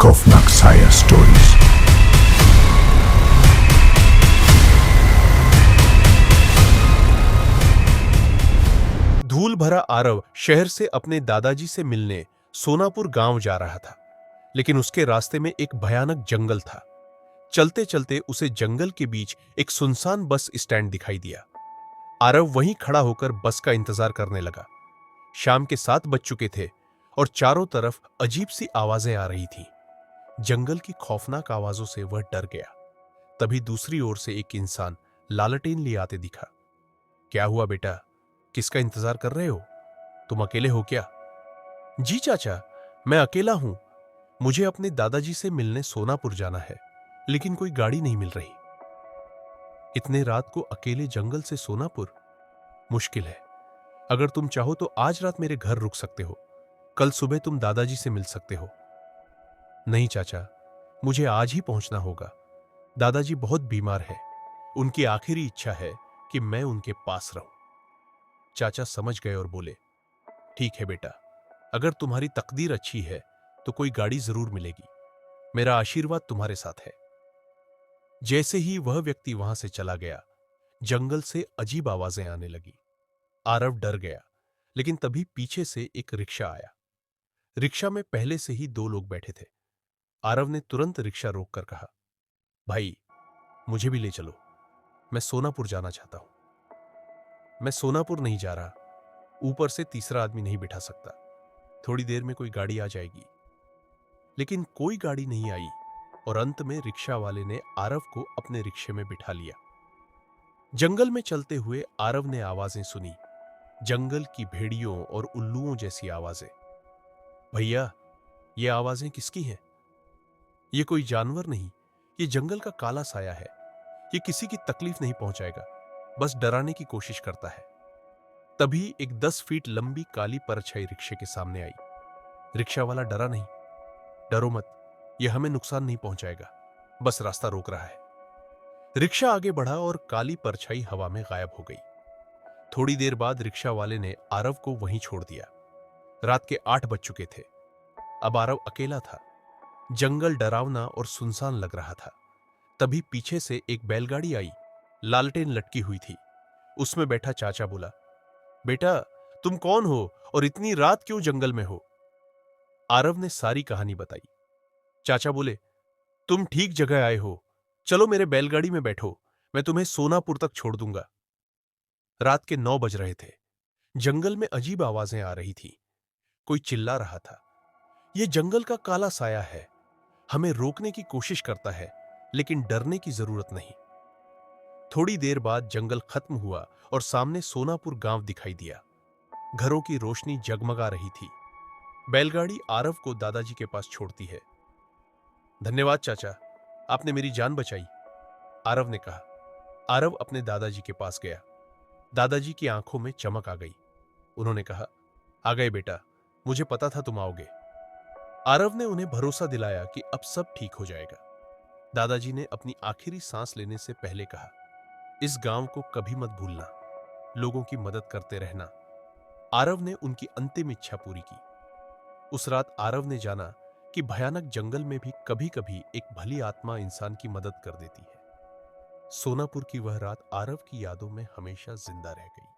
खौफनाक साया स्टोरीज। धूल भरा आरव शहर से अपने दादाजी से मिलने सोनापुर गांव जा रहा था, लेकिन उसके रास्ते में एक भयानक जंगल था। चलते चलते उसे जंगल के बीच एक सुनसान बस स्टैंड दिखाई दिया। आरव वहीं खड़ा होकर बस का इंतजार करने लगा। शाम के 7 बज चुके थे और चारों तरफ अजीब सी आवाजें आ रही थीं। जंगल की खौफनाक आवाजों से वह डर गया। तभी दूसरी ओर से एक इंसान लालटेन लिए आते दिखा। क्या हुआ बेटा, किसका इंतजार कर रहे हो? तुम अकेले हो क्या? जी चाचा, मैं अकेला हूं। मुझे अपने दादाजी से मिलने सोनापुर जाना है, लेकिन कोई गाड़ी नहीं मिल रही। इतने रात को अकेले जंगल से सोनापुर मुश्किल है। अगर तुम चाहो तो आज रात मेरे घर रुक सकते हो। कल सुबह तुम दादाजी से मिल सकते हो। नहीं चाचा, मुझे आज ही पहुंचना होगा। दादाजी बहुत बीमार है। उनकी आखिरी इच्छा है कि मैं उनके पास रहूं। चाचा समझ गए और बोले, ठीक है बेटा, अगर तुम्हारी तकदीर अच्छी है तो कोई गाड़ी जरूर मिलेगी। मेरा आशीर्वाद तुम्हारे साथ है। जैसे ही वह व्यक्ति वहां से चला गया, जंगल से अजीब आवाजें आने लगी। आरव डर गया, लेकिन तभी पीछे से एक रिक्शा आया। रिक्शा में पहले से ही 2 लोग बैठे थे। आरव ने तुरंत रिक्शा रोककर कहा, भाई, मुझे भी ले चलो। मैं सोनापुर जाना चाहता हूं। मैं सोनापुर नहीं जा रहा। ऊपर से तीसरा आदमी नहीं बिठा सकता। थोड़ी देर में कोई गाड़ी आ जाएगी। लेकिन कोई गाड़ी नहीं आई और अंत में रिक्शा वाले ने आरव को अपने रिक्शे में बिठा लिया। जंगल में चलते हुए आरव ने आवाजें सुनी, जंगल की भेड़ियों और उल्लुओं जैसी आवाजें। भैया, ये आवाजें किसकी हैं? ये कोई जानवर नहीं, ये जंगल का काला साया है। ये किसी की तकलीफ नहीं पहुंचाएगा, बस डराने की कोशिश करता है। तभी एक 10 फीट लंबी काली परछाई रिक्शे के सामने आई। रिक्शा वाला डरा नहीं। डरो मत, यह हमें नुकसान नहीं पहुंचाएगा, बस रास्ता रोक रहा है। रिक्शा आगे बढ़ा और काली परछाई हवा में गायब हो गई। थोड़ी देर बाद रिक्शा वाले ने आरव को वहीं छोड़ दिया। रात के 8 बज चुके थे। अब आरव अकेला था। जंगल डरावना और सुनसान लग रहा था। तभी पीछे से एक बैलगाड़ी आई। लालटेन लटकी हुई थी। उसमें बैठा चाचा बोला, बेटा, तुम कौन हो और इतनी रात क्यों जंगल में हो? आरव ने सारी कहानी बताई। चाचा बोले, तुम ठीक जगह आए हो। चलो मेरे बैलगाड़ी में बैठो, मैं तुम्हें सोनापुर तक छोड़ दूंगा। रात के 9 बज रहे थे। जंगल में अजीब आवाजें आ रही थी। कोई चिल्ला रहा था, यह जंगल का काला साया है, हमें रोकने की कोशिश करता है, लेकिन डरने की जरूरत नहीं। थोड़ी देर बाद जंगल खत्म हुआ और सामने सोनापुर गांव दिखाई दिया। घरों की रोशनी जगमगा रही थी। बैलगाड़ी आरव को दादाजी के पास छोड़ती है। धन्यवाद चाचा, आपने मेरी जान बचाई, आरव ने कहा। आरव अपने दादाजी के पास गया। दादाजी की आंखों में चमक आ गई। उन्होंने कहा, आ गए बेटा, मुझे पता था तुम आओगे। आरव ने उन्हें भरोसा दिलाया कि अब सब ठीक हो जाएगा। दादाजी ने अपनी आखिरी सांस लेने से पहले कहा, इस गांव को कभी मत भूलना, लोगों की मदद करते रहना। आरव ने उनकी अंतिम इच्छा पूरी की। उस रात आरव ने जाना कि भयानक जंगल में भी कभी-कभी एक भली आत्मा इंसान की मदद कर देती है। सोनापुर की वह रात आरव की यादों में हमेशा जिंदा रह गई।